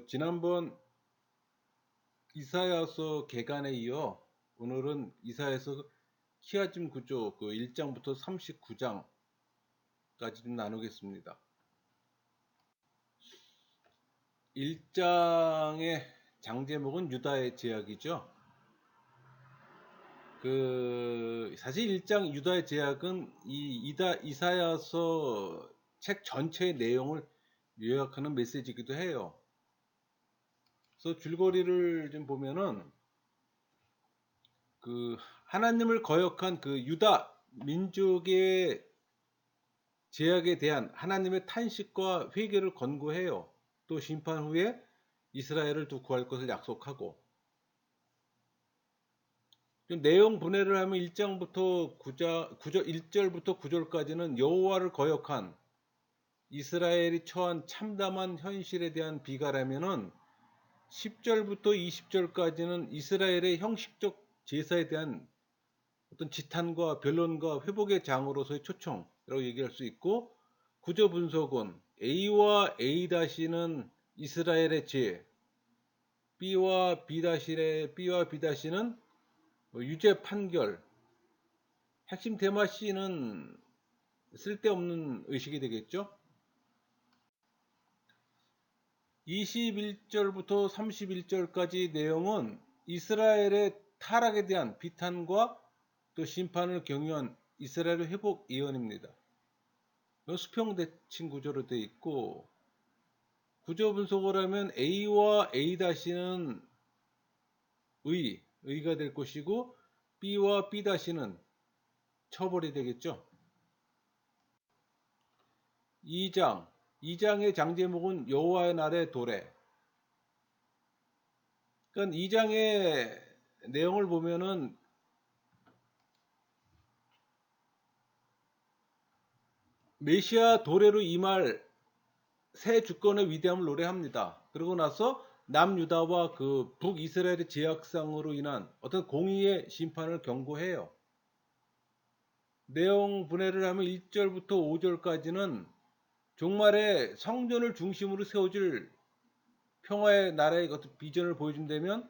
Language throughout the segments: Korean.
지난번 이사야서 개간에 이어 오늘은 이사야서 키아즘 구조 1장부터 39장까지 좀 나누겠습니다. 1장의 장제목은 유다의 제약이죠. 사실 1장 유다의 제약은 이사야서 책 전체의 내용을 요약하는 메시지이기도 해요. 그래서 줄거리를 좀 보면은 하나님을 거역한 유다 민족의 제약에 대한 하나님의 탄식과 회개를 권고해요. 또 심판 후에 이스라엘을 또 구할 것을 약속하고, 좀 내용 분해를 하면 1절부터 9절까지는 여호와를 거역한 이스라엘이 처한 참담한 현실에 대한 비가라면은 10절부터 20절까지는 이스라엘의 형식적 제사에 대한 어떤 지탄과 변론과 회복의 장으로서의 초청이라고 얘기할 수 있고, 구조 분석은 A와 A-는 이스라엘의 죄, B와 B-는 유죄 판결, 핵심 테마 C는 쓸데없는 의식이 되겠죠. 21절부터 31절까지 내용은 이스라엘의 타락에 대한 비탄과 또 심판을 경유한 이스라엘의 회복 예언입니다. 수평대칭 구조로 되어 있고, 구조 분석을 하면 A와 A-는 의가 될 것이고, B와 B-는 처벌이 되겠죠. 2장의 장제목은 여호와의 날의 도래. 그러니까 2장의 내용을 보면은 메시아 도래로 임할 새 주권의 위대함을 노래합니다. 그러고 나서 남유다와 북이스라엘의 제약상으로 인한 어떤 공의의 심판을 경고해요. 내용 분해를 하면 1절부터 5절까지는 종말에 성전을 중심으로 세워질 평화의 나라의 어떤 비전을 보여준다면,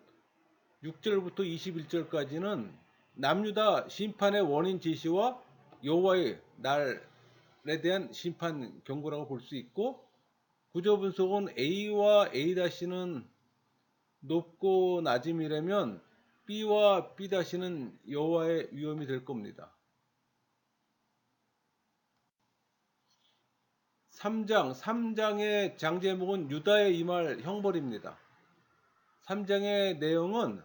6절부터 21절까지는 남유다 심판의 원인 제시와 여호와의 날에 대한 심판 경고라고 볼 수 있고, 구조 분석은 A와 A-는 높고 낮음이라면 B와 B-는 여호와의 위엄이 될 겁니다. 3장의 장제목은 유다의 임할 형벌입니다. 3장의 내용은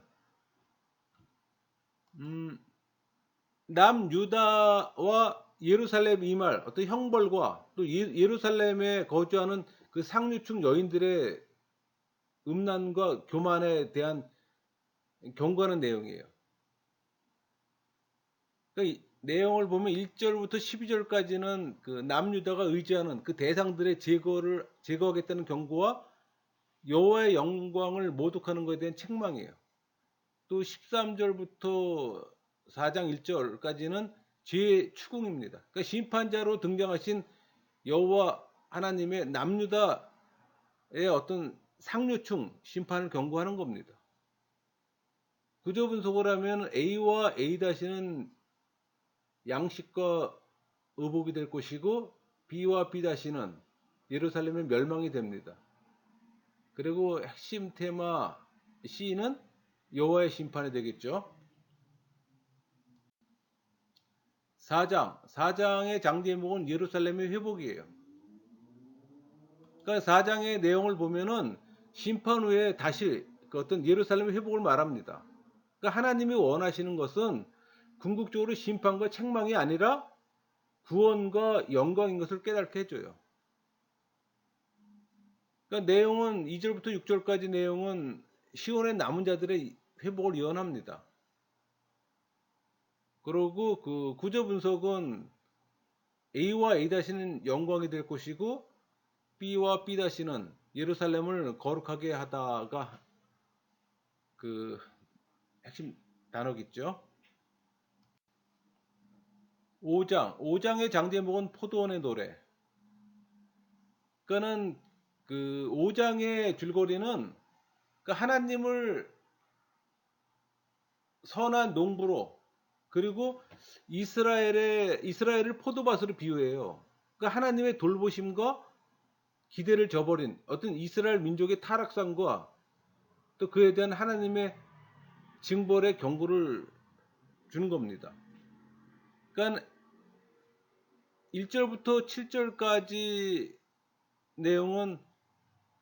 남유다와 예루살렘 임할 어떤 형벌과 또 예루살렘에 거주하는 상류층 여인들의 음란과 교만에 대한 경고하는 내용이에요. 그러니까 이 내용을 보면 1절부터 12절까지는 남유다가 의지하는 대상들의 제거하겠다는 경고와 여호와의 영광을 모독하는 것에 대한 책망이에요. 또 13절부터 4장 1절까지는 죄의 추궁입니다. 그러니까 심판자로 등장하신 여호와 하나님의 남유다의 어떤 상류층 심판을 경고하는 겁니다. 구조 분석을 하면 A와 A-는 양식과 의복이 될 것이고, B와 B-는 예루살렘의 멸망이 됩니다. 그리고 핵심 테마 C는 여호와의 심판이 되겠죠. 4장의 장제목은 예루살렘의 회복이에요. 그러니까 4장의 내용을 보면은 심판 후에 다시 어떤 예루살렘의 회복을 말합니다. 그러니까 하나님이 원하시는 것은 궁극적으로 심판과 책망이 아니라 구원과 영광인 것을 깨닫게 해줘요. 그러니까 내용은 2절부터 6절까지 내용은 시온의 남은 자들의 회복을 예언합니다. 그리고 구조 분석은 A와 A-는 영광이 될 것이고, B와 B-는 예루살렘을 거룩하게 하다가 핵심 단어겠죠. 5장의 장제목은 포도원의 노래. 그러니까는 그 5장의 줄거리는 그 하나님을 선한 농부로, 그리고 이스라엘을 포도밭으로 비유해요. 그 하나님의 돌보심과 기대를 저버린 어떤 이스라엘 민족의 타락상과 또 그에 대한 하나님의 징벌의 경고를 주는 겁니다. 그러니까 1절부터 7절까지 내용은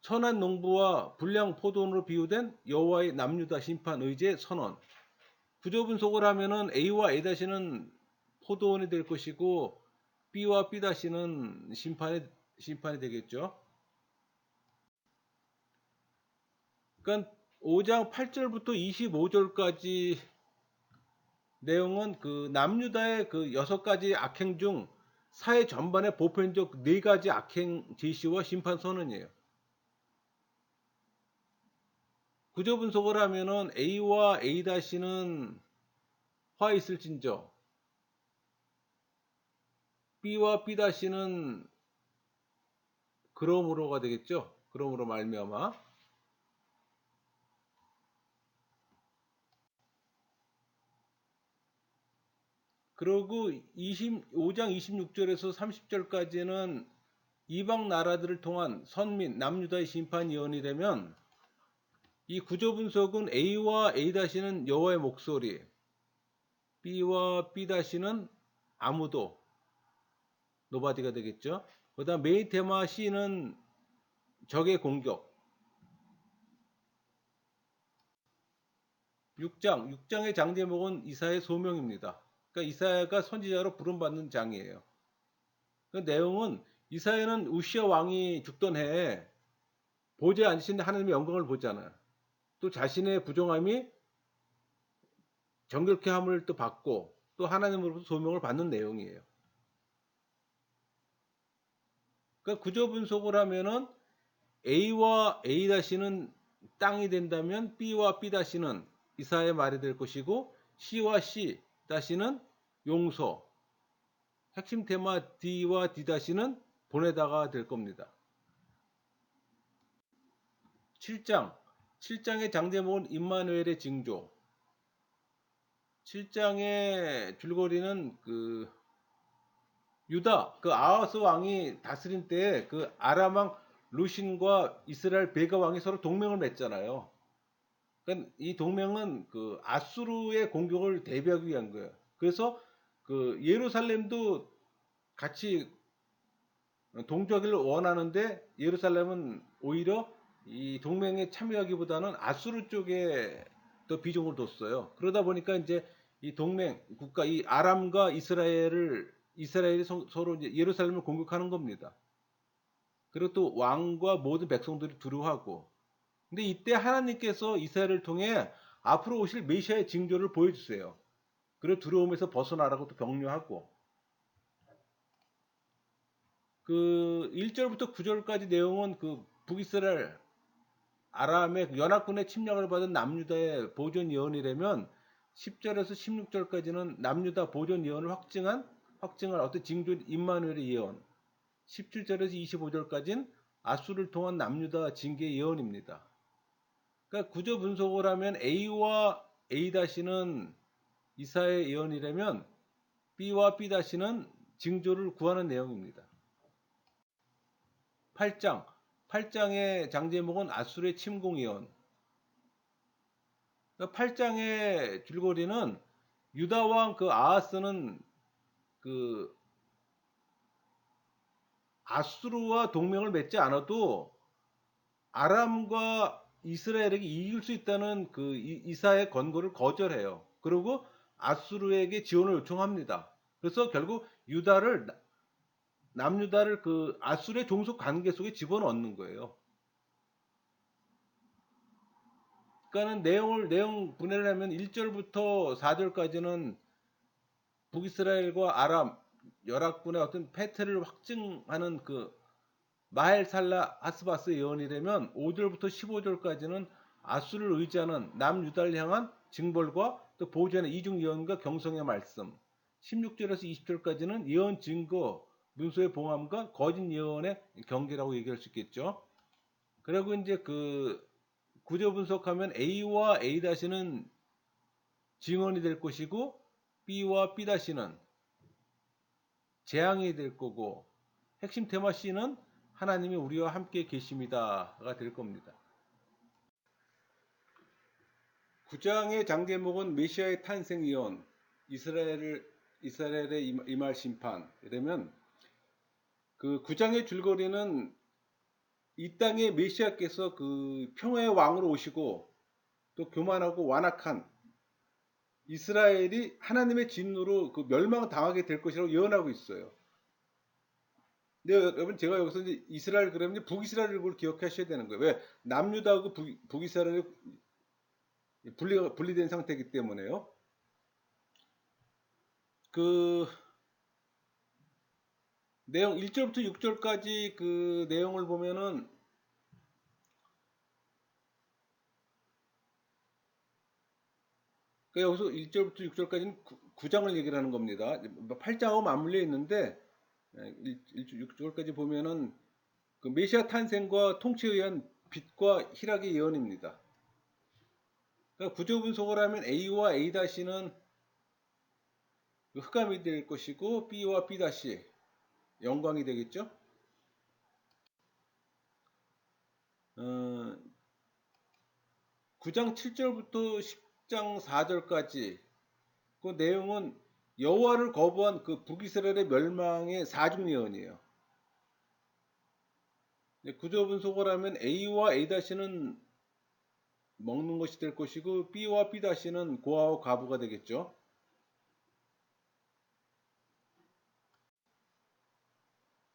선한 농부와 불량 포도원으로 비유된 여호와의 남유다 심판 의제 선언. 구조 분석을 하면은 A와 A-는 포도원이 될 것이고 B와 B-는 심판이 되겠죠. 그러니까 5장 8절부터 25절까지 내용은 그 남유다의 그 6가지 악행 중 사회 전반의 보편적 4가지 악행 제시와 심판 선언이에요. 구조 분석을 하면은 A와 A-는 화 있을진저, B와 B-는 그러므로가 되겠죠. 그러므로 말미암아. 그리고 5장 26절에서 30절까지는 이방 나라들을 통한 선민 남유다의 심판 예언이 되면, 이 구조 분석은 A와 A-는 여호와의 목소리, B와 B-는 아무도, 노바디가 되겠죠. 그다음 메인 테마 C는 적의 공격. 6장의 장 제목은 이사야의 소명입니다. 그러니까 이사야가 선지자로 부름받는 장이에요. 그 내용은 이사야는 우시아 왕이 죽던 해에 보좌에 앉으신 하나님의 영광을 보잖아요. 또 자신의 부정함이 정결케 함을 또 받고 또 하나님으로부터 소명을 받는 내용이에요. 그러니까 구조 분석을 하면은 A와 A-는 땅이 된다면 B와 B-는 이사야의 말이 될 것이고, C와 C-는 용서, 핵심 테마 D와 D-는 보내다가 될 겁니다. 7장의 장제목은 임마누엘의 징조. 7장의 줄거리는 그 유다, 그 아하스 왕이 다스린 때에 그 아람 왕 루신과 이스라엘 베가 왕이 서로 동맹을 맺잖아요. 그러니까 이 동맹은 그 아수르의 공격을 대비하기 위한 거예요. 그래서 그 예루살렘도 같이 동조하기를 원하는데, 예루살렘은 오히려 이 동맹에 참여하기보다는 아수르 쪽에 더 비중을 뒀어요. 그러다 보니까 이제 이 동맹 국가, 이 아람과 이스라엘이 서로 이제 예루살렘을 공격하는 겁니다. 그리고 또 왕과 모든 백성들이 두려워하고. 근데 이때 하나님께서 이스라엘을 통해 앞으로 오실 메시아의 징조를 보여주세요. 그리고 두려움에서 벗어나라고 또 격려하고. 그 1절부터 9절까지 내용은 그 북이스라엘 아람의 그 연합군의 침략을 받은 남유다의 보존 예언이라면, 10절에서 16절까지는 남유다 보존 예언을 확증할 어떤 징조 임마누엘의 예언, 17절에서 25절까지는 아수를 통한 남유다 징계 예언입니다. 그러니까 구조 분석을 하면 A와 A-는 이사의 예언이라면 B와 B-는 징조를 구하는 내용입니다. 8장의 장제목은 아수르의 침공 예언. 그러니까 8장의 줄거리는 유다 왕 그 아하스는 그 아수르와 동맹을 맺지 않아도 아람과 이스라엘에게 이길 수 있다는 그 이사의 권고를 거절해요. 그리고 아수르에게 지원을 요청합니다. 그래서 결국 남유다를 그 아수르의 종속 관계 속에 집어넣는 거예요. 그러니까는 내용 분해를 하면 1절부터 4절까지는 북이스라엘과 아람 연합군의 어떤 패퇴를 확증하는 그 마헬살라 하스바스 예언이라면, 5절부터 15절까지는 아수를 의지하는 남유다를 향한 징벌과 또 보존의 이중 예언과 경성의 말씀, 16절에서 20절까지는 예언 증거 문서의 봉함과 거짓 예언의 경계라고 얘기할 수 있겠죠. 그리고 이제 그 구조 분석하면 A와 A-는 증언이 될 것이고 B와 B-는 재앙이 될 거고 핵심 테마 C는 하나님이 우리와 함께 계십니다가 될 겁니다. 9장의 장제목은 메시아의 탄생 예언, 이스라엘의 임할 심판. 이러면 그 9장의 줄거리는 이 땅에 메시아께서 그 평화의 왕으로 오시고 또 교만하고 완악한 이스라엘이 하나님의 진노로 그 멸망당하게 될 것이라고 예언하고 있어요. 근데 여러분 제가 여기서 이제 이스라엘 그러면 북이스라엘을 기억하셔야 되는 거예요. 왜? 남유다하고 북이스라엘이 분리된 상태이기 때문에요. 그 내용 1절부터 6절까지 그 내용을 보면은 그 여기서 1절부터 6절까지는 9장을 얘기를 하는 겁니다. 8장하고 맞물려 있는데 6절까지 보면은 그 메시아 탄생과 통치에 의한 빛과 희락의 예언입니다. 그러니까 구조 분석을 하면 A와 A-는 흑암이 될 것이고 B와 B- 영광이 되겠죠. 9장 7절부터 10장 4절까지 그 내용은 여호와를 거부한 그 북이스라엘의 멸망의 사중 예언이에요. 구조 분석을 하면 A와 A-는 먹는 것이 될 것이고 B와 B-는 고아와 과부가 되겠죠.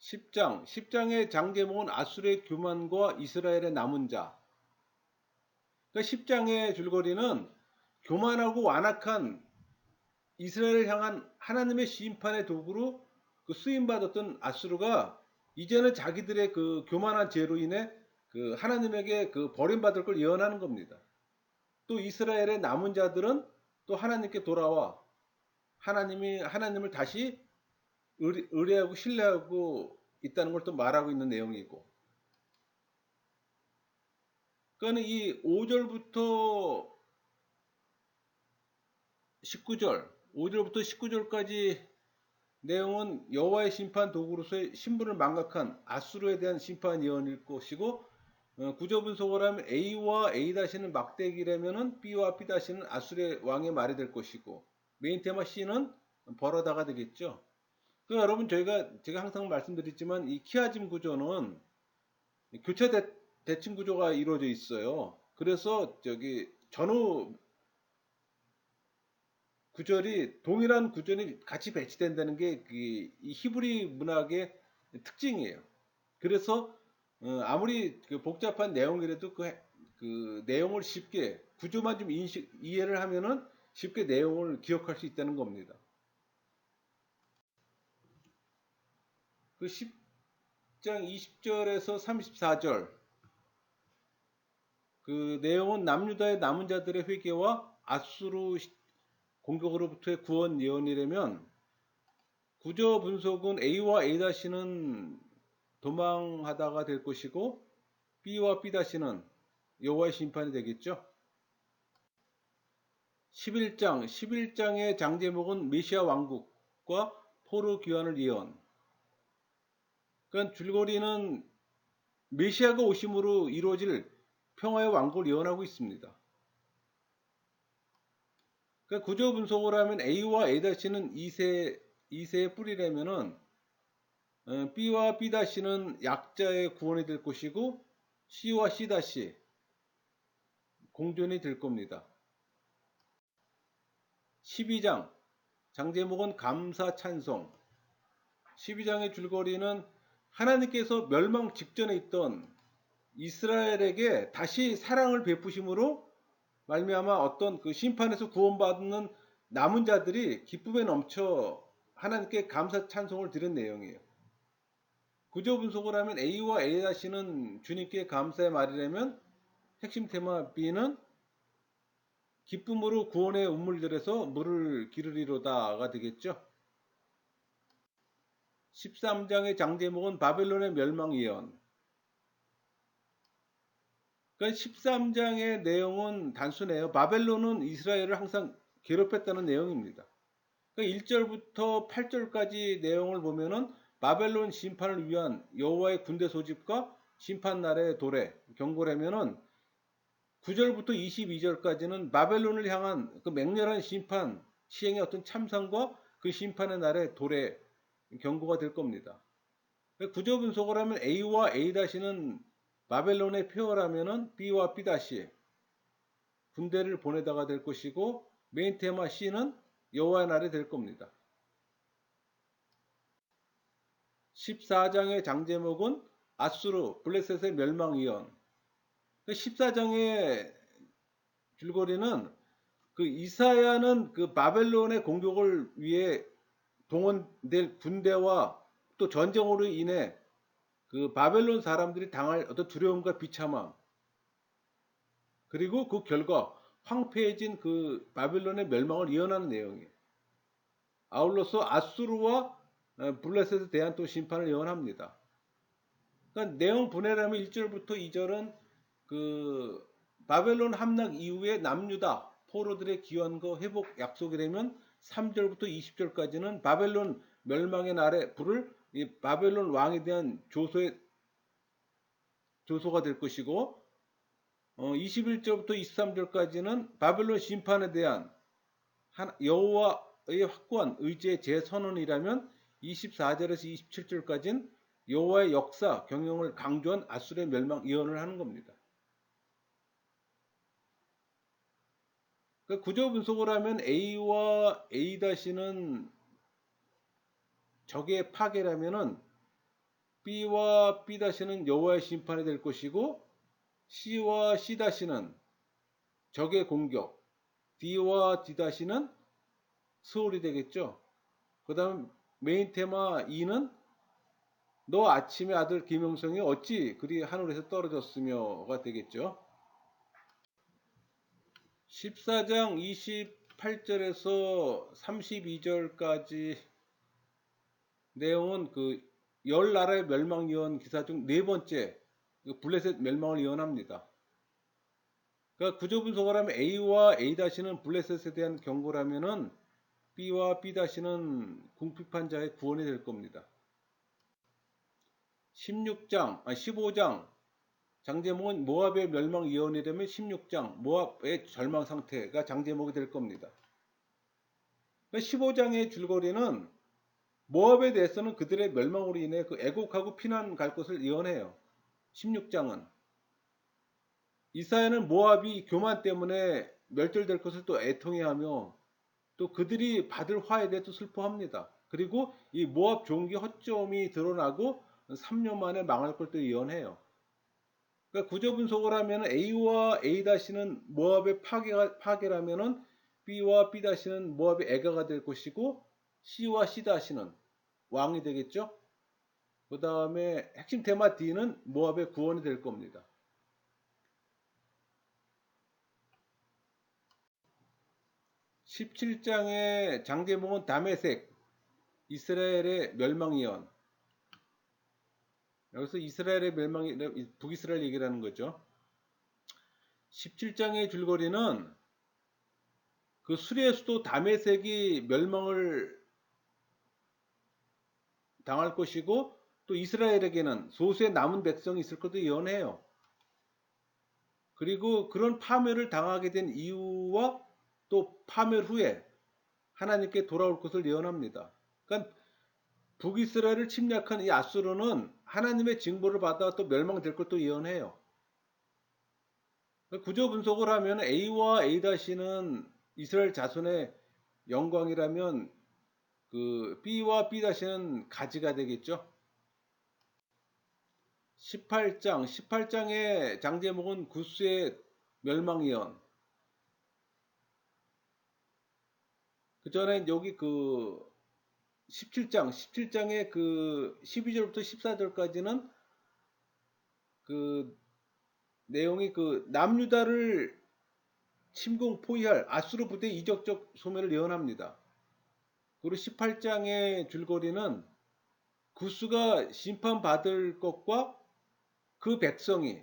10장의 장제목은 아수르의 교만과 이스라엘의 남은 자. 그러니까 10장의 줄거리는 교만하고 완악한 이스라엘을 향한 하나님의 심판의 도구로 그 쓰임받았던 아수르가 이제는 자기들의 그 교만한 죄로 인해 그 하나님에게 그 버림받을 걸 예언하는 겁니다. 또 이스라엘의 남은 자들은 또 하나님께 돌아와 하나님을 다시 의뢰하고 신뢰하고 있다는 걸 또 말하고 있는 내용이고. 그러니까 이 5절부터 19절, 5절부터 19절까지 내용은 여호와의 심판 도구로서의 신분을 망각한 아수르에 대한 심판 예언일 것이고, 구조 분석을 하면 A와 A-는 막대기라면은 B와 B-는 아수르의 왕의 말이 될 것이고, 메인 테마 C는 버러다가 되겠죠. 그 여러분 제가 항상 말씀드리지만 이 키아짐 구조는 교차 대칭 구조가 이루어져 있어요. 그래서 저기 전후 구절이 동일한 구절이 같이 배치된다는 게 이 히브리 문학의 특징이에요. 그래서 아무리 그 복잡한 내용이라도 그 내용을 쉽게 구조만 좀 이해를 하면은 쉽게 내용을 기억할 수 있다는 겁니다. 그 10장 20절에서 34절 그 내용은 남유다의 남은 자들의 회개와 아수르 공격으로부터의 구원 예언이라면 구조 분석은 A와 A-는 도망하다가 될 것이고 B와 B-는 여호와의 심판이 되겠죠. 11장의 장제목은 메시아 왕국과 포로 귀환을 예언. 그러니까 줄거리는 메시아가 오심으로 이루어질 평화의 왕국을 예언하고 있습니다. 그러니까 구조 분석을 하면 A와 A-는 2세의 뿌리라면은 B와 B-는 약자의 구원이 될 것이고 C와 C- 공존이 될 겁니다. 12장 장제목은 감사 찬송. 12장의 줄거리는 하나님께서 멸망 직전에 있던 이스라엘에게 다시 사랑을 베푸심으로 말미암아 어떤 그 심판에서 구원받는 남은 자들이 기쁨에 넘쳐 하나님께 감사 찬송을 드린 내용이에요. 구조 분석을 하면 A와 A-는 주님께 감사의 말이라면 핵심 테마 B는 기쁨으로 구원의 운물들에서 물을 기르리로다가 되겠죠. 13장의 장제목은 바벨론의 멸망 예언. 그러니까 13장의 내용은 단순해요. 바벨론은 이스라엘을 항상 괴롭혔다는 내용입니다. 그러니까 1절부터 8절까지 내용을 보면은 바벨론 심판을 위한 여호와의 군대 소집과 심판 날의 도래 경고라면은 9절부터 22절까지는 바벨론을 향한 그 맹렬한 심판 시행의 어떤 참상과 그 심판의 날의 도래 경고가 될 겁니다. 구조 분석을 하면 A와 A-는 바벨론의 표어라면은 B와 B- 군대를 보내다가 될 것이고 메인 테마 C는 여호와의 날이 될 겁니다. 14장의 장제목은 아수르 블레셋의 멸망 예언. 14장의 줄거리는 그 이사야는 그 바벨론의 공격을 위해 동원될 군대와 또 전쟁으로 인해 그 바벨론 사람들이 당할 어떤 두려움과 비참함 그리고 그 결과 황폐해진 그 바벨론의 멸망을 예언하는 내용이에요. 아울러서 아수르와 블레셋에 대한 또 심판을 예언합니다. 그러니까 내용 분해라면 1절부터 2절은 그 바벨론 함락 이후에 남유다 포로들의 기원과 회복 약속이라면 3절부터 20절까지는 바벨론 멸망의 날에 불을 이 바벨론 왕에 대한 조소가 될 것이고 21절부터 23절까지는 바벨론 심판에 대한 여호와의 확고한 의지의 재선언이라면 24절에서 27절까지는 여호와의 역사 경영을 강조한 아수르의 멸망 예언을 하는 겁니다. 그러니까 구조 분석을 하면 A와 A-는 적의 파괴라면은 B와 B-는 여호와의 심판이 될 것이고 C와 C-는 적의 공격, D와 D-는 수월이 되겠죠. 그 다음 메인 테마 E는 너 아침의 아들 김영성이 어찌 그리 하늘에서 떨어졌으며가 되겠죠. 14장 28절에서 32절까지 내용은 그 열 나라의 멸망 예언 기사 중 네 번째 블레셋 멸망을 예언합니다. 그러니까 구조 분석을 하면 A와 A-는 블레셋에 대한 경고라면은 B와 B-는 궁핍한 자의 구원이 될 겁니다. 15장 장제목은 모압의 멸망 예언이라면 16장 모압의 절망 상태가 장제목이 될 겁니다. 15장의 줄거리는 모압에 대해서는 그들의 멸망으로 인해 그 애곡하고 피난 갈 것을 예언해요. 16장은 이사야는 모압이 교만 때문에 멸절될 것을 또 애통해하며 또 그들이 받을 화에 대해 또 슬퍼합니다. 그리고 이 모압 종기 허점이 드러나고 3년 만에 망할 걸 또 예언해요. 그러니까 구조 분석을 하면 A와 A-는 모압의 파괴라면은 B와 B-는 모압의 애가가 될 것이고 C와 C-는 왕이 되겠죠. 그 다음에 핵심 테마 D는 모압의 구원이 될 겁니다. 17장의 장제목은 다메섹 이스라엘의 멸망 예언. 여기서 이스라엘의 멸망이 북이스라엘 얘기를 하는 거죠. 17장의 줄거리는 그 수리의 수도 다메섹이 멸망을 당할 것이고 또 이스라엘에게는 소수의 남은 백성이 있을 것도 예언해요. 그리고 그런 파멸을 당하게 된 이유와 또 파멸 후에 하나님께 돌아올 것을 예언합니다. 그러니까 북이스라엘을 침략한 이 아수르는 하나님의 징벌을 받아 또 멸망될 것도 예언해요. 구조 분석을 하면 A와 A-는 이스라엘 자손의 영광이라면 그 B와 B-는 가지가 되겠죠. 18장의 장제목은 구스의 멸망 예언. 그 전에 여기 그 17장의 그 12절부터 14절까지는 그 내용이 그 남유다를 침공 포위할 아수르 부대 이적적 소멸을 예언합니다. 그리고 18장의 줄거리는 구스가 심판받을 것과 그 백성이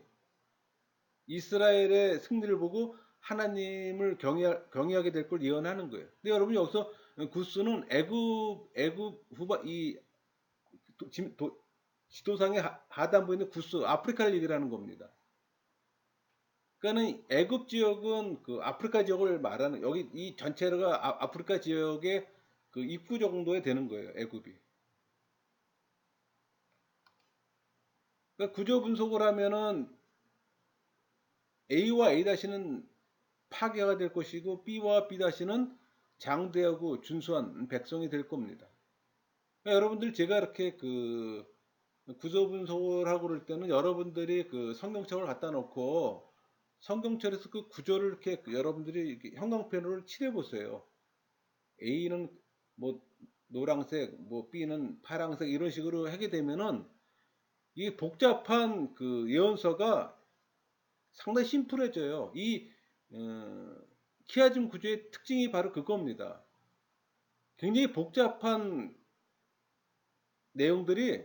이스라엘의 승리를 보고 하나님을 경외하게 될 걸 예언하는 거예요. 근데 여러분 여기서 구스는 애굽 후바 이 지도상의 하단부에 있는 구스 아프리카를 얘기하는 겁니다. 그러니까는 애굽 지역은 그 아프리카 지역을 말하는 여기 이 전체가 아프리카 지역의 그 입구 정도에 되는 거예요. 애굽이. 그러니까 구조 분석을 하면은 A와 A-는 파괴가 될 것이고 B와 B-는 장대하고 준수한 백성이 될 겁니다. 그러니까 여러분들 제가 이렇게 그 구조 분석을 하고 그럴 때는 여러분들이 그 성경책을 갖다 놓고 성경책에서 그 구조를 이렇게 여러분들이 이렇게 형광펜으로 칠해 보세요. A는 뭐 노란색, 뭐 B는 파란색 이런 식으로 하게 되면은 이 복잡한 그 예언서가 상당히 심플해져요. 이 어, 키아즘 구조의 특징이 바로 그겁니다. 굉장히 복잡한 내용들이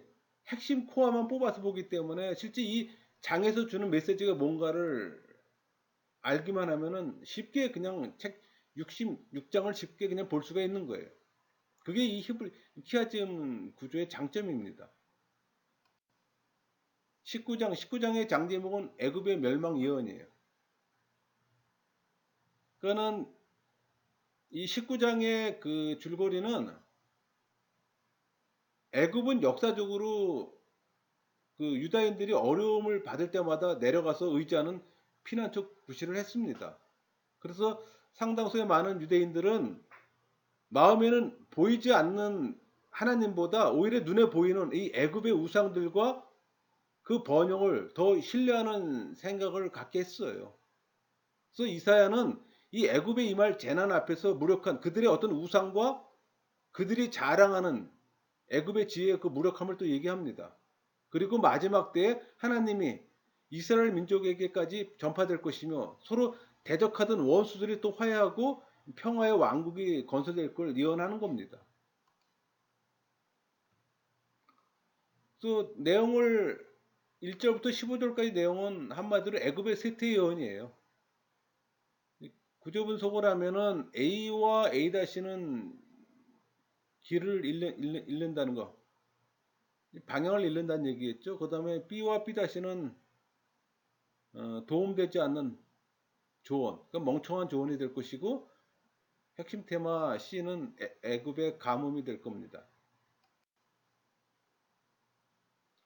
핵심 코어만 뽑아서 보기 때문에 실제 이 장에서 주는 메시지가 뭔가를 알기만 하면은 쉽게 그냥 책 66장을 쉽게 그냥 볼 수가 있는 거예요. 그게 이 키아즘 구조의 장점입니다. 19장의 장 제목은 애굽의 멸망 예언이에요. 그거는 이 19장의 그 줄거리는 애굽은 역사적으로 그 유다인들이 어려움을 받을 때마다 내려가서 의지하는 피난처 구실을 했습니다. 그래서 상당수의 많은 유대인들은 마음에는 보이지 않는 하나님보다 오히려 눈에 보이는 이 애굽의 우상들과 그 번영을 더 신뢰하는 생각을 갖게 했어요. 그래서 이사야는 이 애굽에 임할 재난 앞에서 무력한 그들의 어떤 우상과 그들이 자랑하는 애굽의 지혜의 그 무력함을 또 얘기합니다. 그리고 마지막 때에 하나님이 이스라엘 민족에게까지 전파될 것이며 서로 대적하던 원수들이 또 화해하고 평화의 왕국이 건설될 걸 예언하는 겁니다. 또 내용을 1절부터 15절까지 내용은 한마디로 애굽의 쇠퇴 예언이에요. 구조 분석을 하면은 A와 A-는 길을 잃는다는 거. 방향을 잃는다는 얘기겠죠. 그 다음에 B와 B-는 도움되지 않는 조언, 그러니까 멍청한 조언이 될 것이고 핵심 테마 C는 애굽의 가뭄이 될 겁니다.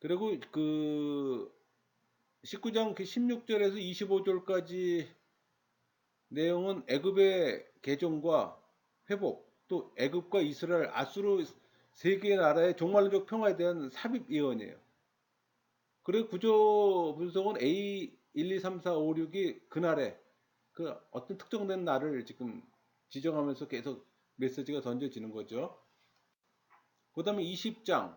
그리고 그 19장 16절에서 25절까지 내용은 애굽의 개종과 회복, 또 애굽과 이스라엘, 아수르 세 개의 나라의 종말론적 평화에 대한 삽입 예언이에요. 그리고 구조 분석은 A 1, 2, 3, 4, 5, 6이 그날에 그 어떤 특정된 날을 지금 지정하면서 계속 메시지가 던져지는 거죠. 그 다음에 20장의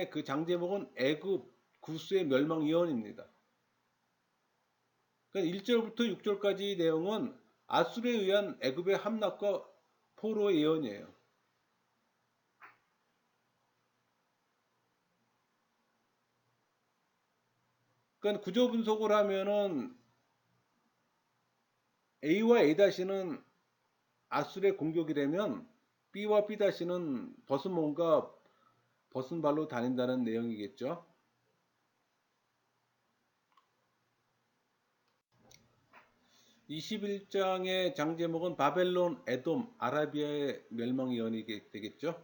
그 장 제목은 애굽 구스의 멸망 예언입니다. 그러니까 1절부터 6절까지 내용은 아수르에 의한 애굽의 함락과 포로의 예언이에요. 그러니까 구조 분석을 하면은 A와 A-는 아수르의 공격이라면 B와 B-는 벗은 몸과 벗은 발로 다닌다는 내용이겠죠. 21장의 장 제목은 바벨론, 에돔, 아라비아의 멸망 예언이 되겠죠.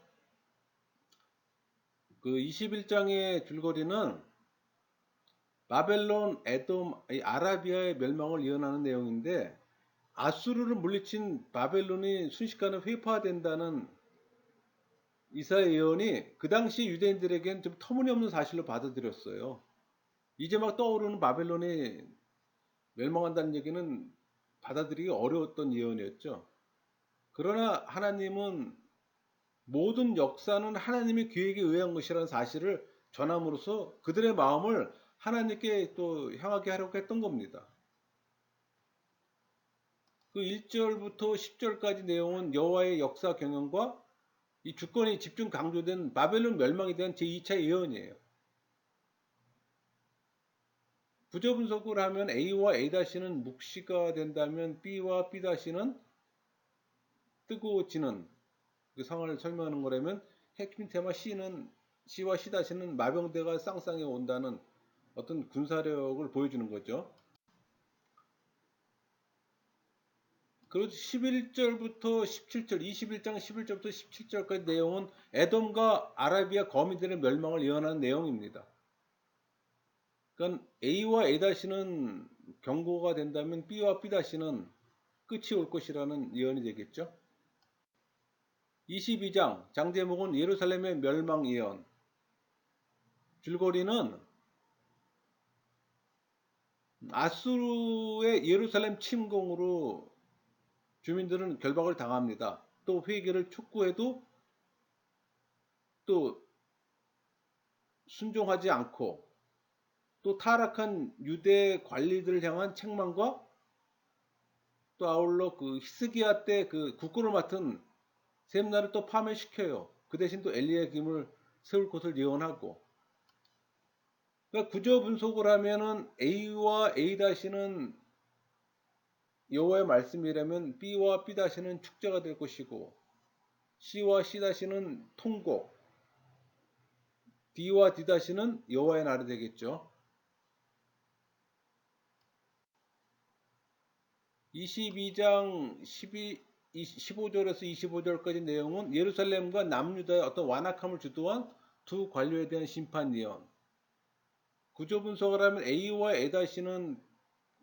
그 21장의 줄거리는 바벨론, 에돔, 아라비아의 멸망을 예언하는 내용인데 아수르를 물리친 바벨론이 순식간에 회파된다는 이사야 예언이 그 당시 유대인들에겐 좀 터무니없는 사실로 받아들였어요. 이제 막 떠오르는 바벨론이 멸망한다는 얘기는 받아들이기 어려웠던 예언이었죠. 그러나 하나님은 모든 역사는 하나님의 계획에 의한 것이라는 사실을 전함으로써 그들의 마음을 하나님께 또 향하게 하려고 했던 겁니다. 그 1절부터 10절까지 내용은 여호와의 역사 경영과 이 주권이 집중 강조된 바벨론 멸망에 대한 제2차 예언이에요. 구조 분석을 하면 A와 A-는 묵시가 된다면 B와 B-는 뜨거워지는 그 상황을 설명하는 거라면 핵심 테마 C와 C-는 마병대가 쌍쌍해 온다는 어떤 군사력을 보여주는 거죠. 그리고 11절부터 17절, 21장 11절부터 17절까지 내용은 에돔과 아라비아 거민들의 멸망을 예언하는 내용입니다. 그러니까 A와 A-는 경고가 된다면 B와 B-는 끝이 올 것이라는 예언이 되겠죠. 22장 장제목은 예루살렘의 멸망 예언. 줄거리는 아수르의 예루살렘 침공으로 주민들은 결박을 당합니다. 또 회개를 촉구해도 또 순종하지 않고 또 타락한 유대 관리들을 향한 책망과 또 아울러 그 히스기야 때 그 국군을 맡은 셈나를 또 파멸시켜요. 그 대신 또 엘리야김을 세울 것을 예언하고. 그러니까 구조 분석을 하면은 A와 A-는 여호와의 말씀이라면 B와 B-는 축제가 될 것이고 C와 C-는 통곡, D와 D-는 여호와의 날이 되겠죠. 22장 15절에서 25절까지 내용은 예루살렘과 남유다의 어떤 완악함을 주도한 두 관료에 대한 심판 예언. 구조 분석을 하면 A와 A-는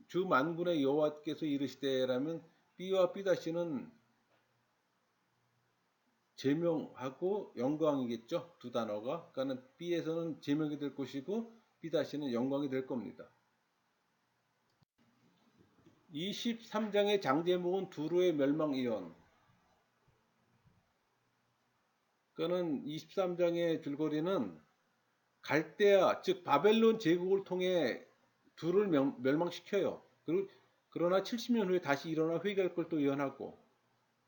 주 만군의 여호와께서 이르시되라면 B와 B-는 제명하고 영광이겠죠. 두 단어가. 그러니까 B에서는 제명이 될 것이고 B-는 영광이 될 겁니다. 23장의 장제목은 두로의 멸망 예언. 그는 23장의 줄거리는 갈대아 즉 바벨론 제국을 통해 두를 멸망시켜요. 그러나 70년 후에 다시 일어나 회개할 걸 또 예언하고.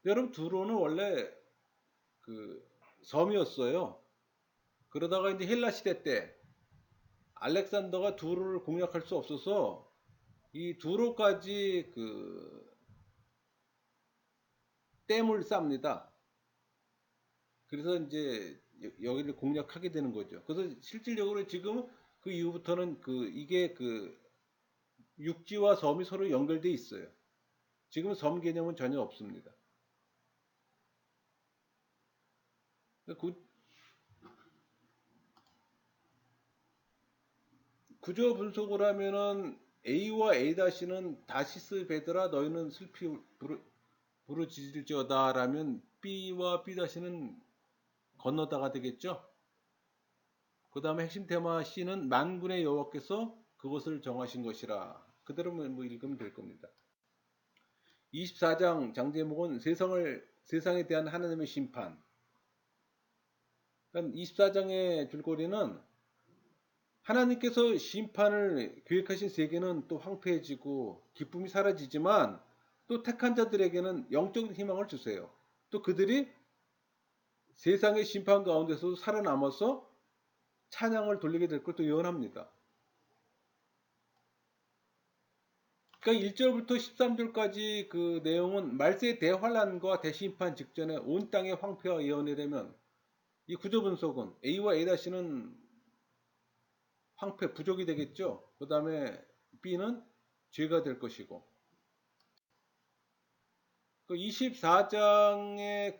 여러분 두로는 원래 그 섬이었어요. 그러다가 이제 헬라 시대 때 알렉산더가 두로를 공략할 수 없어서 이 두로까지 그 댐을 쌉니다. 그래서 이제 여기를 공략하게 되는 거죠. 그래서 실질적으로 지금 그 이후부터는 이게 육지와 섬이 서로 연결돼 있어요. 지금 섬 개념은 전혀 없습니다. 구조 분석을 하면은 A와 A-는 다시스 베드라 너희는 슬피 부르짖을지어다 라면 B와 B-는 건너다가 되겠죠. 그 다음에 핵심 테마 C는 만군의 여호와께서 그것을 정하신 것이라. 그대로 뭐 읽으면 될 겁니다. 24장 장제목은 세상에 대한 하나님의 심판. 그러니까 24장의 줄거리는 하나님께서 심판을 계획하신 세계는 또 황폐해지고 기쁨이 사라지지만 또 택한 자들에게는 영적인 희망을 주세요. 또 그들이 세상의 심판 가운데서 살아남아서 찬양을 돌리게 될 것도 예언합니다. 그러니까 1절부터 13절까지 그 내용은 말세의 대환란과 대심판 직전에 온 땅의 황폐와 예언이라면 이 구조 분석은 A와 A-는 황폐, 부족이 되겠죠. 그 다음에 B는 죄가 될 것이고. 그 24장의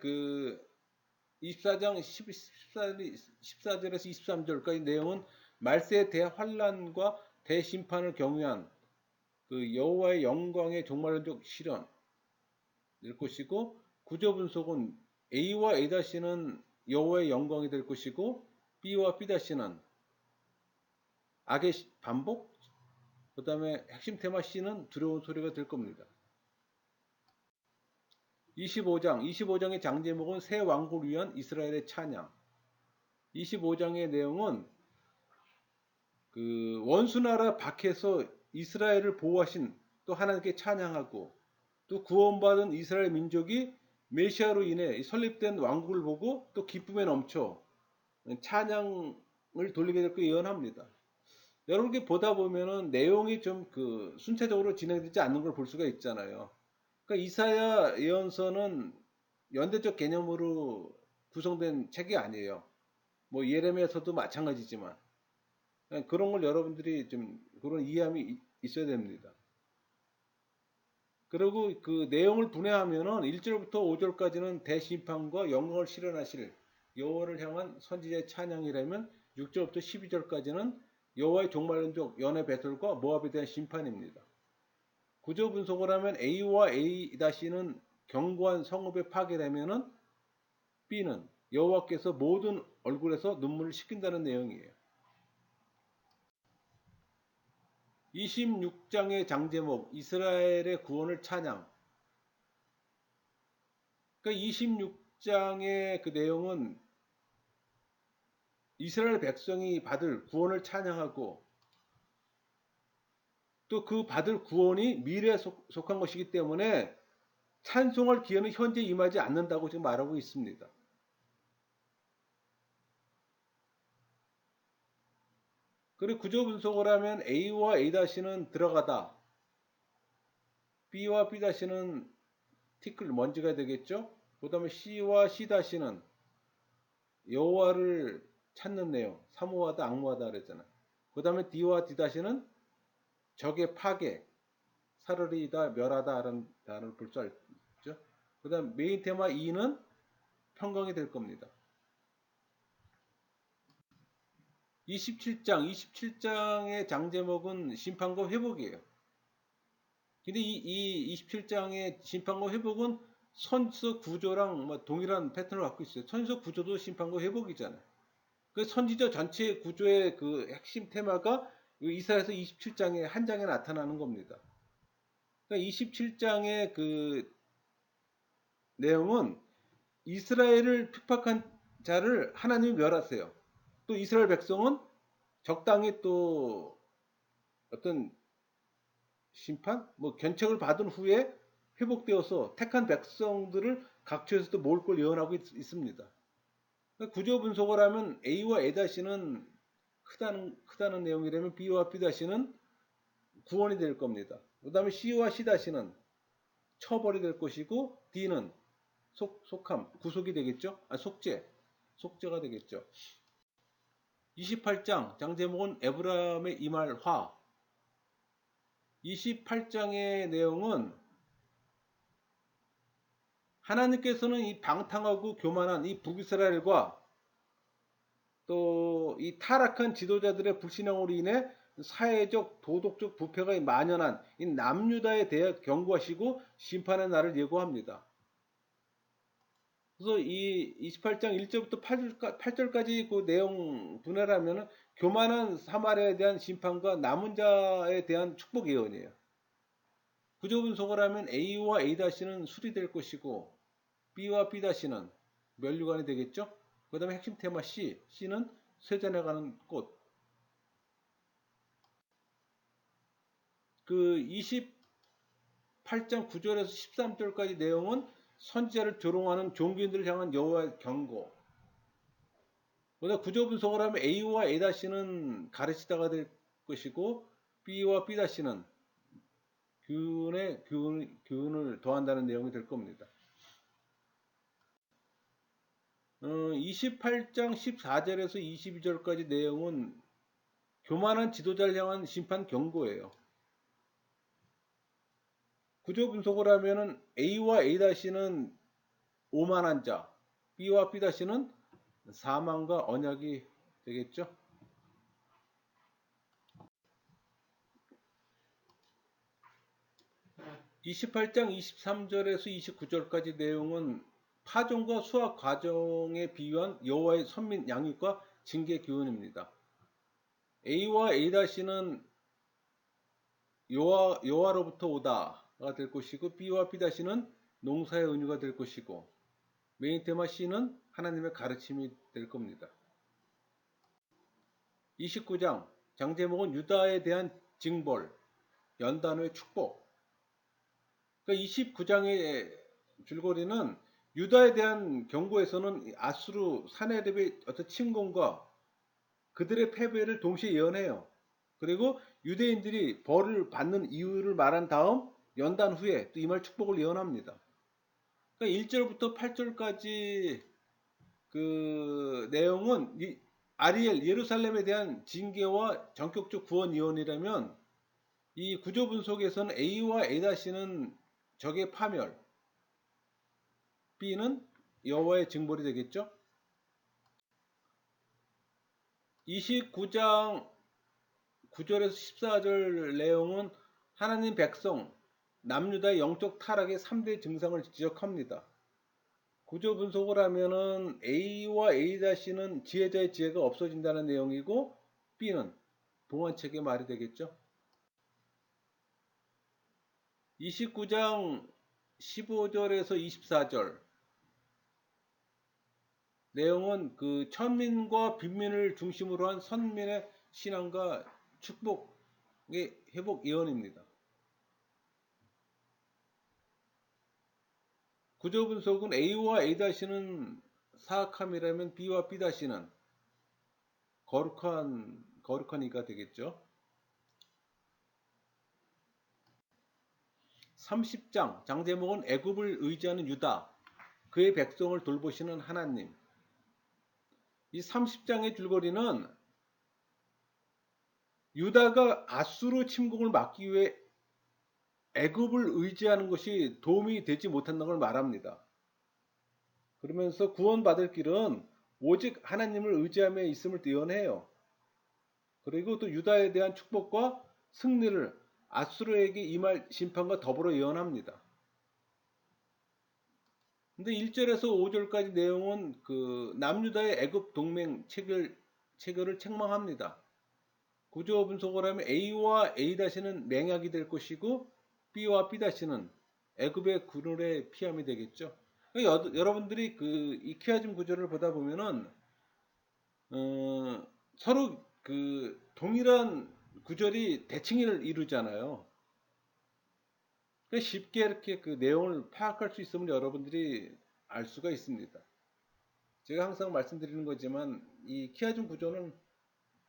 24장 14절에서 23절까지 내용은 말세의 대환란과 대심판을 경유한 그 여호와의 영광의 종말론적 실현일 것이고, 구조 분석은 A와 A-는 여호와의 영광이 될 것이고 B와 B-는 악의 반복, 그 다음에 핵심 테마 C는 두려운 소리가 될 겁니다. 25장의 장제목은 새 왕국을 위한 이스라엘의 찬양. 25장의 내용은 그 원수나라 밖에서 이스라엘을 보호하신 또 하나님께 찬양하고 또 구원받은 이스라엘 민족이 메시아로 인해 설립된 왕국을 보고 또 기쁨에 넘쳐 찬양을 돌리게 될 거 예언합니다. 여러분께 보다 보면은 내용이 좀 그 순차적으로 진행되지 않는 걸 볼 수가 있잖아요. 그러니까 이사야 예언서는 연대적 개념으로 구성된 책이 아니에요. 뭐 예레미야서도 마찬가지지만 그런 걸 여러분들이 좀 그런 이해함이 있어야 됩니다. 그리고 그 내용을 분해하면은 1절부터 5절까지는 대심판과 영광을 실현하실 여호와를 향한 선지자의 찬양이라면 6절부터 12절까지는 여호와의 종말론적 연회 배틀과 모압에 대한 심판입니다. 구조 분석을 하면 A와 A-는 견고한 성읍의 파괴라면은 B는 여호와께서 모든 얼굴에서 눈물을 씻긴다는 내용이에요. 26장의 장제목 이스라엘의 구원을 찬양. 그러니까 26장의 그 내용은 이스라엘 백성이 받을 구원을 찬양하고 또 그 받을 구원이 미래에 속한 것이기 때문에 찬송할 기회는 현재 임하지 않는다고 지금 말하고 있습니다. 그리고 구조 분석을 하면 A와 A-는 들어가다, B와 B-는 티끌 먼지가 되겠죠. 그 다음에 C와 C-는 여호와를 찾는 내용, 사모하다, 악모하다 그랬잖아. 그 다음에 D와 D-는 적의 파괴, 사르리다, 멸하다라는 단어를 볼 수 있죠. 그 다음 메인 테마 E는 평강이 될 겁니다. 27장의 장제목은 심판과 회복이에요. 근데 이 27장의 심판과 회복은 선지서 구조랑 뭐 동일한 패턴을 갖고 있어요. 선지서 구조도 심판과 회복이잖아요. 그 선지자 전체 구조의 그 핵심 테마가 이사야서 27장의 한 장에 나타나는 겁니다. 그러니까 27장의 그 내용은 이스라엘을 핍박한 자를 하나님이 멸하세요. 또 이스라엘 백성은 적당히 또 어떤 심판, 뭐 견책을 받은 후에 회복되어서 택한 백성들을 각처에서도 모을 걸 예언하고 있습니다. 그러니까 구조 분석을 하면 A와 A-는 크다는 내용이라면 B와 B-는 구원이 될 겁니다. 그 다음에 C와 C-는 처벌이 될 것이고 D는 속함, 구속이 되겠죠? 속죄가 되겠죠. 28장 장제목은 에브라임의 이말 화. 28장의 내용은 하나님께서는 이 방탕하고 교만한 이 북이스라엘과 또 이 타락한 지도자들의 불신앙으로 인해 사회적 도덕적 부패가 만연한 이 남유다에 대해 경고하시고 심판의 날을 예고합니다. 그래서 이 28장 1절부터 8절까지 그 내용 분해를 하면 교만한 사마리아에 대한 심판과 남은 자에 대한 축복 예언이에요. 구조 분석을 하면 A와 A-는 수리될 것이고 B와 B-는 면류관이 되겠죠. 그 다음에 핵심 테마 C는 쇠잔해가는 꽃. 그 28장 9절에서 13절까지 내용은 선지자를 조롱하는 종교인들을 향한 여호와의 경고. 그다음 구조 분석을 하면 A와 A-는 가르치다가 될 것이고 B와 B-는 교훈을 더한다는 내용이 될 겁니다. 28장 14절에서 22절까지 내용은 교만한 지도자를 향한 심판 경고예요. 구조 분석을 하면은 A와 A-는 오만한 자, B와 B-는 사망과 언약이 되겠죠. 28장 23절에서 29절까지 내용은 파종과 수확 과정에 비유한 여호와의 선민 양육과 징계 교훈입니다. A와 A-는 여호와로부터 오다가 될 것이고 B와 B-는 농사의 은유가 될 것이고 메인 테마 C는 하나님의 가르침이 될 겁니다. 29장 장제목은 유다에 대한 징벌, 연단의 축복. 그러니까 29장의 줄거리는 유다에 대한 경고에서는 아수르 사내립의 어떤 침공과 그들의 패배를 동시에 예언해요. 그리고 유대인들이 벌을 받는 이유를 말한 다음 연단 후에 또 이 말 축복을 예언합니다. 그러니까 1절부터 8절까지 그 내용은 아리엘 예루살렘에 대한 징계와 전격적 구원 예언이라면 이 구조 분석에서는 A와 A-는 적의 파멸, B는 여호와의 징벌이 되겠죠. 29장 9절에서 14절 내용은 하나님 백성 남유다의 영적 타락의 3대 증상을 지적합니다. 구조 분석을 하면은 A와 A-는 지혜자의 지혜가 없어진다는 내용이고 B는 봉헌책의 말이 되겠죠. 29장 15절에서 24절 내용은 그 천민과 빈민을 중심으로 한 선민의 신앙과 축복의 회복 예언입니다. 구조 분석은 A와 A-는 사악함이라면 B와 B-는 거룩한 이가 되겠죠. 30장 장제목은 애굽을 의지하는 유다, 그의 백성을 돌보시는 하나님. 이 30장의 줄거리는 유다가 아수르 침공을 막기 위해 애굽을 의지하는 것이 도움이 되지 못한다는 걸 말합니다. 그러면서 구원받을 길은 오직 하나님을 의지함에 있음을 예언해요. 그리고 또 유다에 대한 축복과 승리를 아수르에게 임할 심판과 더불어 예언합니다. 근데 1절에서 5절까지 내용은 그 남유다의 애굽 동맹 체결을 책망합니다. 구조 분석을 하면 A와 A-는 맹약이 될 것이고 B와 B-는 애굽의 군울의 피함이 되겠죠. 그러니까 여러분들이 그 이케아즘 구조를 보다 보면은 서로 그 동일한 구절이 대칭을 이루잖아요. 그러니까 쉽게 이렇게 그 내용을 파악할 수 있으면 여러분들이 알 수가 있습니다. 제가 항상 말씀드리는 거지만 이 키아즘 구조는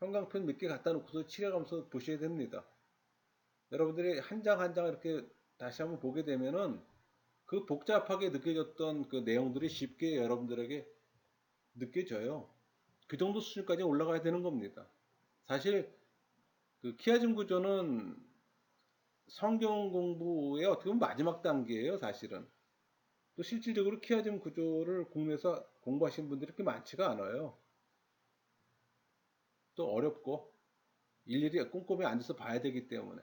형광펜 몇 개 갖다 놓고서 칠해가면서 보셔야 됩니다. 여러분들이 한 장 한 장 이렇게 다시 한번 보게 되면은 그 복잡하게 느껴졌던 그 내용들이 쉽게 여러분들에게 느껴져요. 그 정도 수준까지 올라가야 되는 겁니다. 사실 그 키아즘 구조는 성경 공부의 어떻게 보면 마지막 단계예요, 사실은. 또 실질적으로 키아즘 구조를 국내에서 공부하신 분들이 그렇게 많지가 않아요. 또 어렵고 일일이 꼼꼼히 앉아서 봐야 되기 때문에.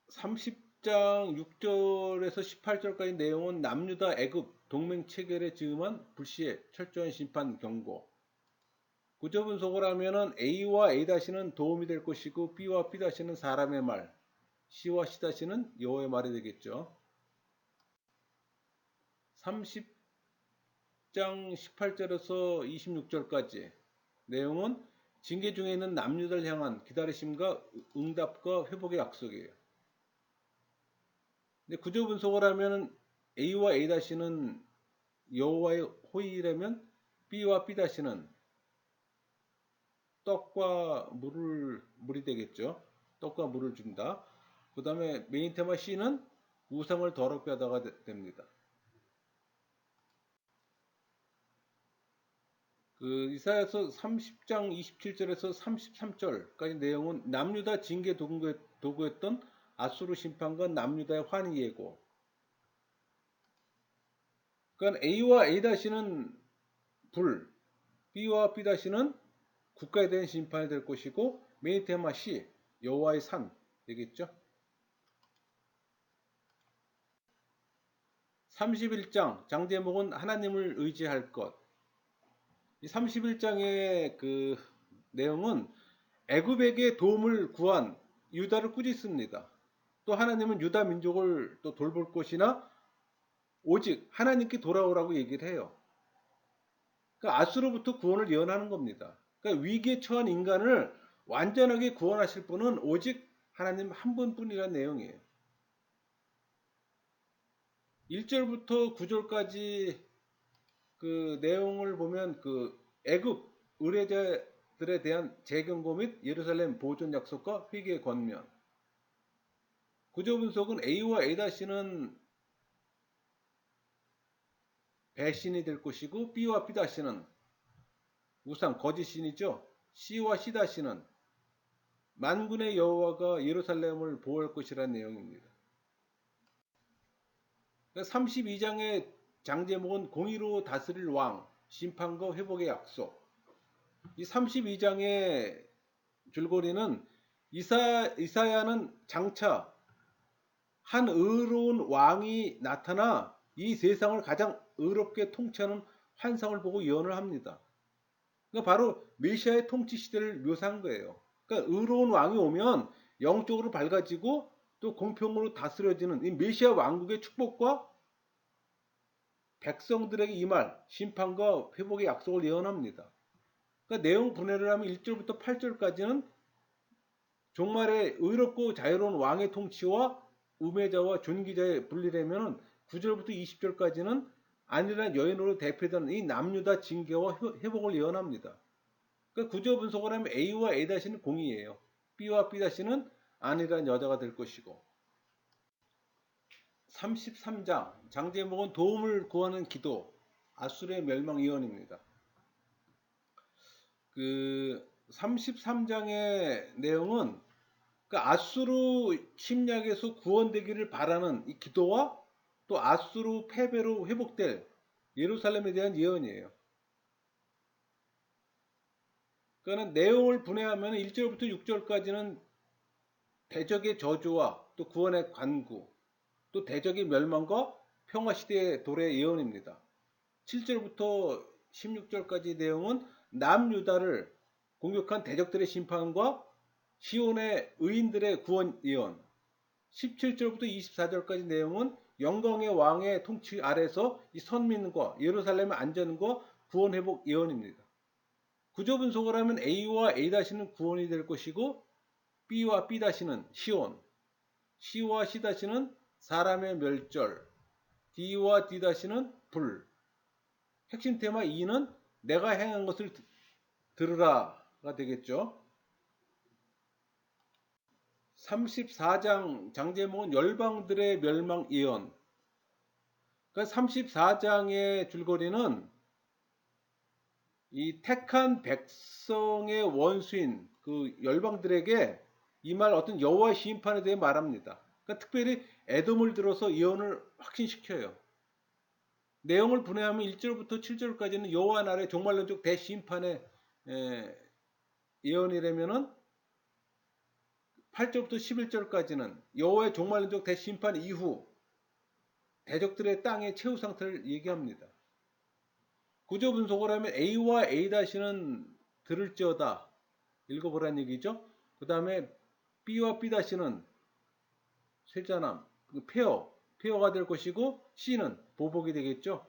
30장 6절에서 18절까지 내용은 남유다 애굽 동맹 체결에 즈음한 불시에 철저한 심판 경고. 구조 분석을 하면은 A와 A-는 도움이 될 것이고 B와 B-는 사람의 말, C와 C-는 여호와의 말이 되겠죠. 30장 18절에서 26절까지 내용은 징계 중에 있는 남유다를 향한 기다리심과 응답과 회복의 약속이에요. 근데 구조 분석을 하면 A와 A-는 여호와의 호의라면 B와 B-는 떡과 물이 되겠죠. 떡과 물을 준다. 그 다음에 메인 테마 C는 우상을 더럽게 하다가 됩니다. 그 이사야서 30장 27절에서 33절까지 내용은 남유다 징계 도구였던 아수르 심판과 남유다의 환희 예고. 그러니까 A와 A-는 불, B와 B-는 국가에 대한 심판이 될 것이고 메인 테마 C 여호와의 산 되겠죠. 31장 장제목은 하나님을 의지할 것. 이 31장의 그 내용은 애굽에게 도움을 구한 유다를 꾸짖습니다. 또 하나님은 유다 민족을 또 돌볼 것이나 오직 하나님께 돌아오라고 얘기를 해요. 그러니까 아수로부터 구원을 예언하는 겁니다. 그러니까 위기에 처한 인간을 완전하게 구원하실 분은 오직 하나님 한 분뿐이라는 내용이에요. 1절부터 9절까지 그 내용을 보면 그 애굽 의뢰자들에 대한 재경고 및 예루살렘 보존 약속과 회개 권면. 구조 분석은 A와 A-는 배신이 될 것이고 B와 B-는 우상 거짓신이죠. C와 C-는 만군의 여호와가 예루살렘을 보호할 것이라는 내용입니다. 32장의 장제목은 공의로 다스릴 왕, 심판과 회복의 약속. 이 32장의 줄거리는 이사야는 장차 한 의로운 왕이 나타나 이 세상을 가장 의롭게 통치하는 환상을 보고 예언을 합니다. 그러니까 바로 메시아의 통치 시대를 묘사한 거예요. 그러니까 의로운 왕이 오면 영적으로 밝아지고 또 공평으로 다스려지는 이 메시아 왕국의 축복과 백성들에게 임할 심판과 회복의 약속을 예언합니다. 그러니까 내용 분해를 하면 1절부터 8절까지는 종말의 의롭고 자유로운 왕의 통치와 우매자와 존귀자의 분리되면 9절부터 20절까지는 안일한 여인으로 대표되는 이 남유다 징계와 회복을 예언합니다. 그러니까 구조 분석을 하면 A와 A-는 공이에요. B와 B-는 안일한 여자가 될 것이고. 33장 장제목은 도움을 구하는 기도, 아수르의 멸망 예언입니다. 그 33장의 내용은 그러니까 아수르 침략에서 구원되기를 바라는 이 기도와 또 아수르 패배로 회복될 예루살렘에 대한 예언이에요. 그러니까 내용을 분해하면 1절부터 6절까지는 대적의 저주와 또 구원의 관구, 또 대적의 멸망과 평화시대의 도래의 예언입니다. 7절부터 16절까지 내용은 남유다를 공격한 대적들의 심판과 시온의 의인들의 구원 예언. 17절부터 24절까지 내용은 영광의 왕의 통치 아래서 이 선민과 예루살렘의 안전과 구원 회복 예언입니다. 구조 분석을 하면 A와 A-는 구원이 될 것이고 B와 B-는 시온, C와 C-는 사람의 멸절, D와 D-는 불. 핵심 테마 2는 내가 행한 것을 들으라가 되겠죠. 34장 장제목은 열방들의 멸망 예언. 그러니까 34장의 줄거리는 이 택한 백성의 원수인 그 열방들에게 임할 어떤 여호와의 심판에 대해 말합니다. 그러니까 특별히 에돔을 들어서 예언을 확신시켜요. 내용을 분해하면 1절부터 7절까지는 여호와 나라의 종말론적 대심판의 예언이라면은 8절부터 11절까지는 여호와의 종말론적 대심판 이후 대적들의 땅의 최후 상태를 얘기합니다. 구조 분석을 하면 A와 A-는 들을지어다 읽어보라는 얘기죠. 그 다음에 B와 B-는 쇠자남, 폐허가 될 것이고 C는 보복이 되겠죠.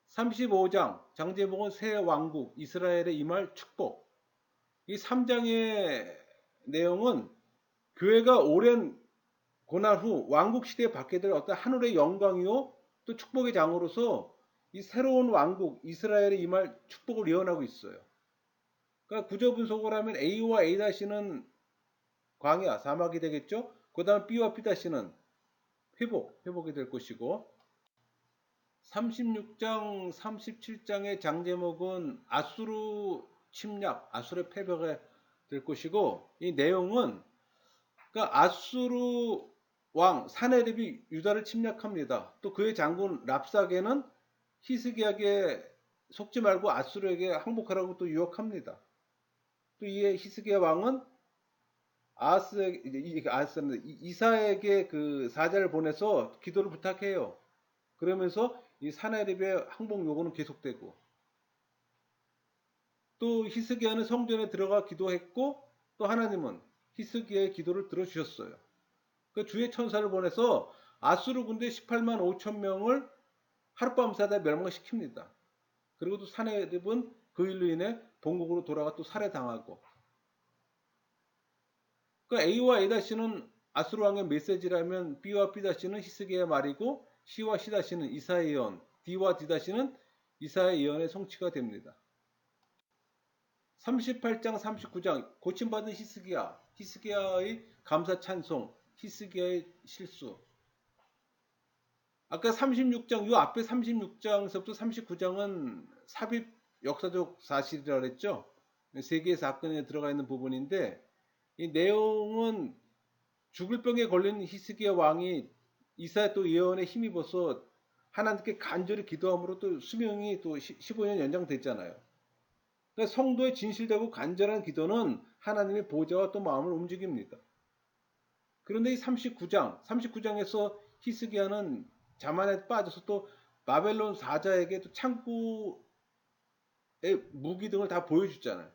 35장 장제목은 새 왕국 이스라엘의 임할 축복. 이 3장의 내용은 교회가 오랜 고난 후 왕국 시대에 받게 될 어떤 하늘의 영광이요 또 축복의 장으로서 이 새로운 왕국 이스라엘에 임할 축복을 예언하고 있어요. 그러니까 구조 분석을 하면 A와 A-는 광야 사막이 되겠죠. 그 다음 B와 B-는 회복이 될 것이고 36장 37장의 장제목은 아수르 침략 아수르의 패배가 될 것이고 이 내용은 그러니까 아수르 왕 사네립이 유다를 침략합니다. 또 그의 장군 랍사게는 히스기야에게 속지 말고 아수르에게 항복하라고 또 유혹합니다. 또 이에 히스기야 왕은 이사에게 그 사자를 보내서 기도를 부탁해요. 그러면서 이 사네립의 항복 요구는 계속되고 또 히스기야는 성전에 들어가 기도했고 또 하나님은 히스기야의 기도를 들어주셨어요. 그 주의 천사를 보내서 아수르 군대 18만 5천 명을 하룻밤사다 멸망시킵니다. 그리고 또 사네립은 그 일로 인해 본국으로 돌아가 또 살해당하고. 그러니까 A와 A-는 아수르 왕의 메시지라면 B와 B-는 히스기야의 말이고 C와 C-는 이사야의 예언, D와 D-는 이사야 예언의 성취가 됩니다. 38장 39장 고침받은 히스기야의 감사 찬송, 히스기야의 실수. 아까 36장, 요 앞에 36장에서부터 39장은 삽입 역사적 사실이라고 그랬죠. 세 개의 사건에 들어가 있는 부분인데 이 내용은 죽을 병에 걸린 히스기야 왕이 이사야 또 예언에 힘입어서 하나님께 간절히 기도함으로 또 수명이 또 15년 연장됐잖아요. 그러니까 성도의 진실되고 간절한 기도는 하나님의 보좌와 또 마음을 움직입니다. 그런데 이 39장에서 히스기야는 자만에 빠져서 또 바벨론 사자에게 또 창고의 무기 등을 다 보여주잖아요.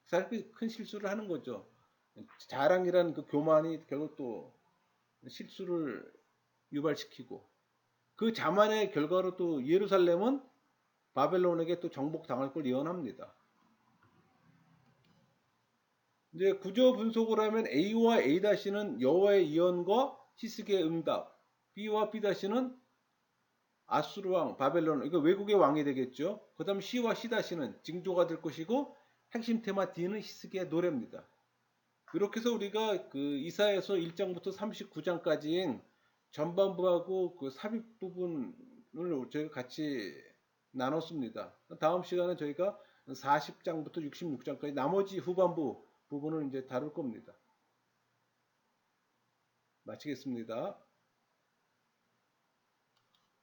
사실 큰 실수를 하는 거죠. 자랑이라는 그 교만이 결국 또 실수를 유발시키고 그 자만의 결과로 또 예루살렘은 바벨론에게 또 정복당할 걸 예언합니다. 이제 구조 분석을 하면 A와 A-는 여호와의 예언과 히스기야의 응답, B와 B-는 아수르 왕, 바벨론, 이거 외국의 왕이 되겠죠. 그 다음 C와 C-는 징조가 될 것이고 핵심 테마 D는 히스기야의 노래입니다. 이렇게 해서 우리가 그 이사야서 1장부터 39장까지인 전반부하고 그 삽입 부분을 저희가 같이 나눴습니다. 다음 시간에 저희가 40장부터 66장까지 나머지 후반부 부분을 이제 다룰 겁니다. 마치겠습니다.